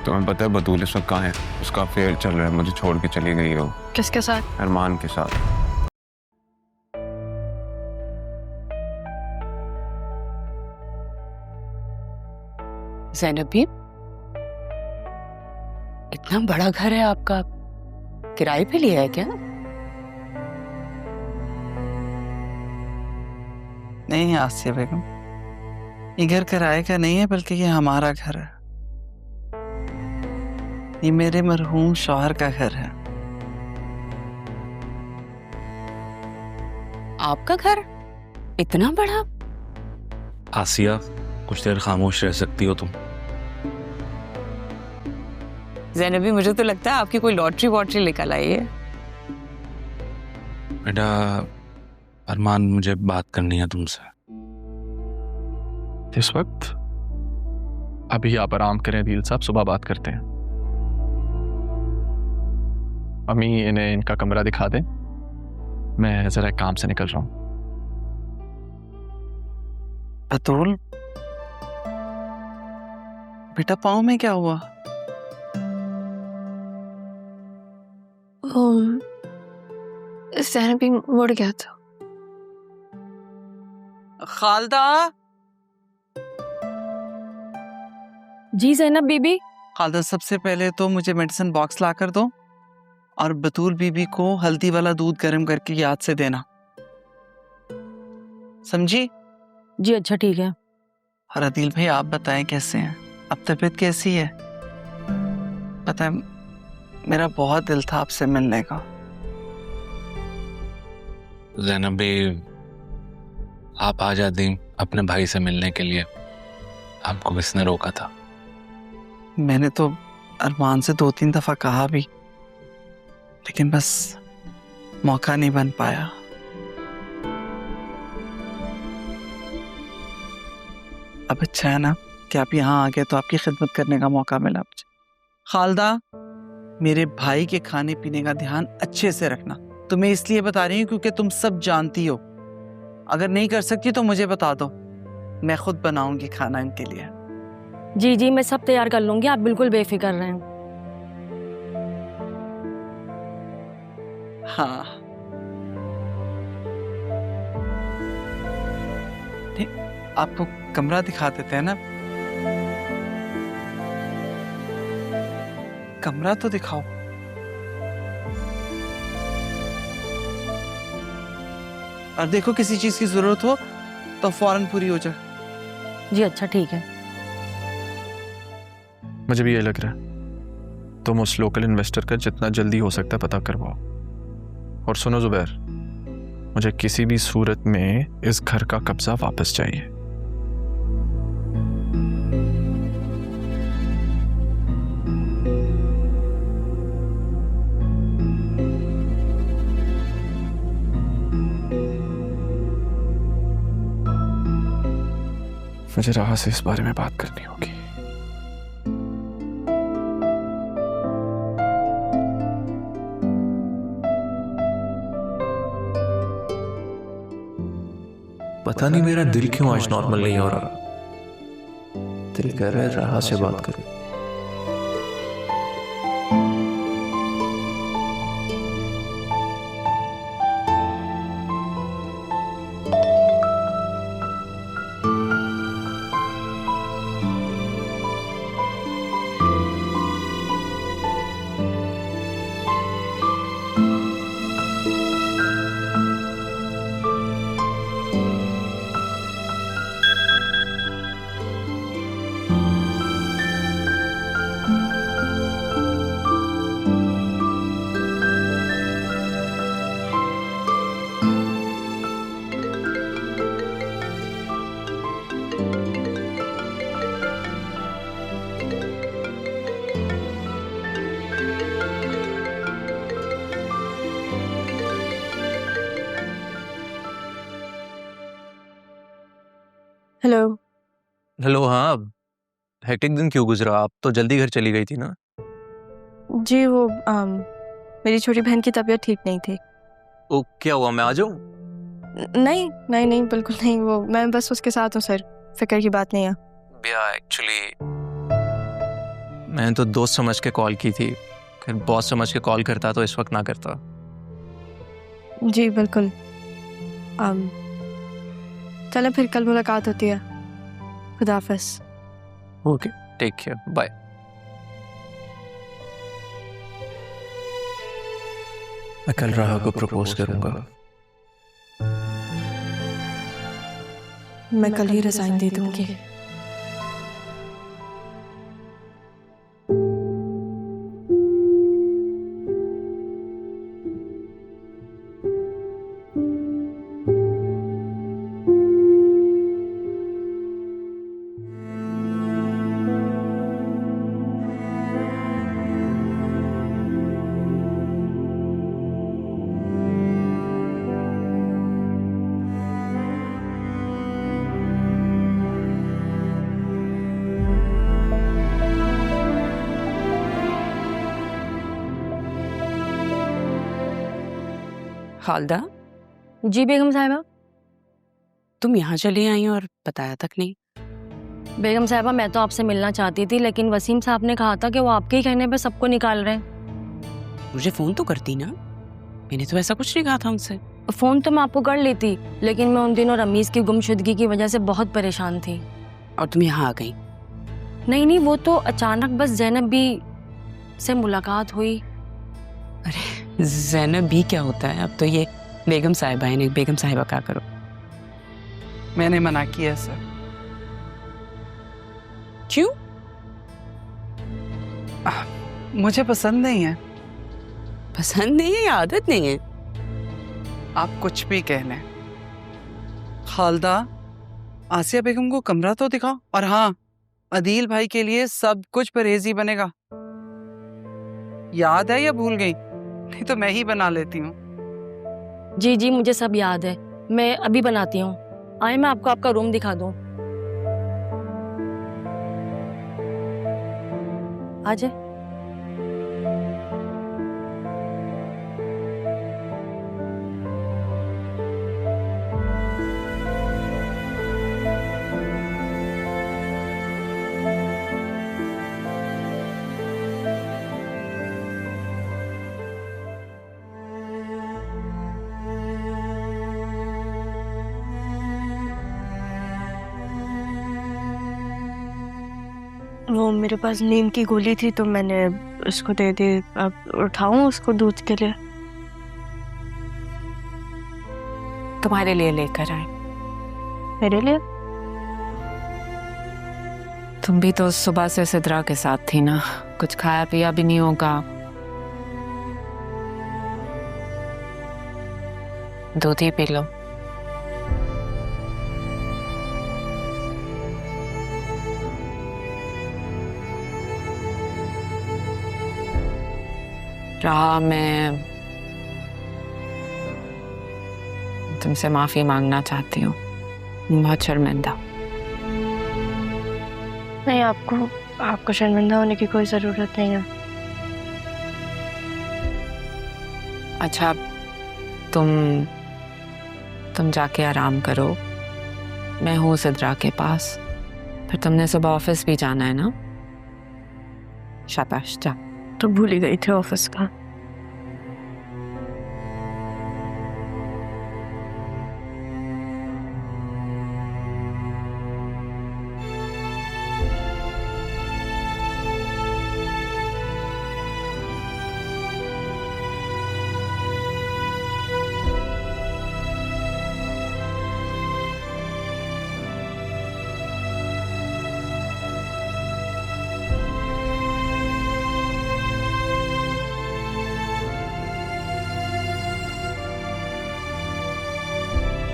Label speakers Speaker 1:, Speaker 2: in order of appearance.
Speaker 1: तुम्हें पता है बतूल इस वक्त कहाँ है? उसका अफेयर चल रहा है, मुझे छोड़ के चली गई हो।
Speaker 2: किसके साथ?
Speaker 1: अरमान के साथ।
Speaker 3: ज़ैनब भी, इतना बड़ा घर है आपका, किराए पे लिया है क्या?
Speaker 4: नहीं आसिया बेगम, ये घर किराए का नहीं है बल्कि ये हमारा घर है। ये मेरे मरहूम शौहर का घर है।
Speaker 3: आपका घर इतना बड़ा?
Speaker 5: आसिया, कुछ देर खामोश रह सकती हो तुम?
Speaker 3: ज़ैनबी, मुझे तो लगता है आपकी कोई लॉटरी वॉटरी निकल आई है।
Speaker 5: बेटा अरमान, मुझे बात करनी है तुमसे।
Speaker 6: इस वक्त? अभी आप आराम करें अदील साहब, सुबह बात करते हैं। अम्मी इन्हें इनका कमरा दिखा दें, मैं जरा काम से निकल रहा हूं।
Speaker 4: बतूल बेटा, पाँव में क्या हुआ?
Speaker 2: ज़ैनब भी मुड़ गया था।
Speaker 4: खालदा।
Speaker 2: जी ज़ैनब बीबी।
Speaker 4: खालदा, सबसे पहले तो मुझे मेडिसिन बॉक्स ला कर दो और बतूल बीबी को हल्दी वाला दूध गर्म करके याद से देना, समझी?
Speaker 2: जी अच्छा ठीक है।
Speaker 4: और अदील भाई, आप बताएं कैसे हैं? अब तबीयत कैसी है? पता है, मेरा बहुत दिल था आपसे मिलने का।
Speaker 5: ज़ैनब भी, आप आ जाती अपने भाई से मिलने के लिए, आपको किसने रोका था?
Speaker 4: मैंने तो अरमान से 2-3 दफा कहा भी, लेकिन बस मौका नहीं बन पाया। अब अच्छा है ना कि आप यहाँ आ गए तो आपकी खिदमत करने का मौका मिला मुझे। खालदा, मेरे भाई के खाने पीने का ध्यान अच्छे से रखना। तुम्हें इसलिए बता रही हूँ क्योंकि तुम सब जानती हो। अगर नहीं कर सकती तो मुझे बता दो, मैं खुद बनाऊंगी खाना इनके लिए।
Speaker 2: जी जी, मैं सब तैयार कर लूंगी, आप बिल्कुल बेफिक्र रहें।
Speaker 4: हाँ, आपको कमरा दिखा देते हैं ना? कमरा तो दिखाओ। और देखो, किसी चीज की जरूरत हो तो फौरन पूरी हो जाए।
Speaker 2: जी अच्छा ठीक है।
Speaker 6: मुझे भी ये लग रहा है, तुम उस लोकल इन्वेस्टर का जितना जल्दी हो सकता है पता करवाओ। और सुनो जुबैर, मुझे किसी भी सूरत में इस घर का कब्जा वापस चाहिए। मुझे राह से इस बारे में बात करनी होगी।
Speaker 7: पता नहीं मेरा दिल क्यों आज नॉर्मल नहीं हो रहा। दिल कह रहा है राह से बात करूं।
Speaker 2: हेलो।
Speaker 7: हेलो। हाँ, हेक्टिक दिन क्यों गुजरा? आप तो जल्दी घर चली गई थी ना?
Speaker 2: जी वो मेरी छोटी बहन की तबीयत ठीक नहीं थी।
Speaker 7: ओ, क्या हुआ? मैं आ जाऊं?
Speaker 2: नहीं नहीं नहीं, बिल्कुल नहीं, वो मैं बस उसके साथ हूँ सर, फिक्र की बात नहीं है।
Speaker 7: भैया एक्चुअली मैंने तो दोस्त समझ के कॉल की थी, फिर बॉस समझ के कॉल करता तो इस वक्त ना करता।
Speaker 2: जी बिल्कुल। चलो फिर कल मुलाकात होती है। खुदा हाफिज।
Speaker 7: Okay, take care, bye. मैं कल राह को प्रपोज करूंगा।
Speaker 2: मैं कल ही रिजाइन दे दूंगी।
Speaker 3: खालदा,
Speaker 2: जी बेगम साहिबा।
Speaker 3: तुम यहाँ चली आई और बताया तक नहीं।
Speaker 2: बेगम साहिबा, मैं तो आपसे मिलना चाहती थी, लेकिन वसीम साहब ने कहा था कि वो आपके ही कहने पे सबको निकाल रहे हैं।
Speaker 3: मुझे फोन तो करती ना, मैंने तो ऐसा कुछ नहीं कहा था उनसे।
Speaker 2: फोन तो मैं आपको कर लेती, लेकिन मैं उन दिनों रमीज की गुमशुदगी की वजह से बहुत परेशान थी।
Speaker 3: और तुम यहाँ आ गई?
Speaker 2: नहीं, वो तो अचानक बस जैनब भी से मुलाकात हुई।
Speaker 3: अरे जैनब भी क्या होता है, अब तो ये बेगम साहिबा है। बेगम साहिबा क्या करो।
Speaker 4: मैंने मना किया सर।
Speaker 3: क्यों?
Speaker 4: मुझे पसंद नहीं है।
Speaker 3: पसंद नहीं है या आदत नहीं है?
Speaker 4: आप कुछ भी कह लें। खालदा, आसिया बेगम को कमरा तो दिखाओ। और हाँ, अदील भाई के लिए सब कुछ परहेजी बनेगा। याद है या भूल गई? नहीं तो मैं ही बना लेती हूँ।
Speaker 2: जी जी, मुझे सब याद है, मैं अभी बनाती हूँ। आए मैं आपको आपका रूम दिखा दूँ। आ जाए। वो मेरे पास नींद की गोली थी तो मैंने उसको दे दी। अब उठाऊं उसको दूध के लिए?
Speaker 3: तुम्हारे लिए लेकर आए।
Speaker 2: मेरे लिए?
Speaker 3: तुम भी तो सुबह से सिद्रा के साथ थी ना, कुछ खाया पिया भी नहीं होगा। दूध ही पी लो। रहा, मैं तुमसे माफी मांगना चाहती हूँ, बहुत शर्मिंदा।
Speaker 2: नहीं, आपको शर्मिंदा होने की कोई जरूरत नहीं है।
Speaker 3: अच्छा, तुम जाके आराम करो, मैं हूँ सिद्रा के पास। फिर तुमने सुबह ऑफिस भी जाना है ना? शाबाश, जा।
Speaker 2: तो भूल ही गई थी ऑफिस का।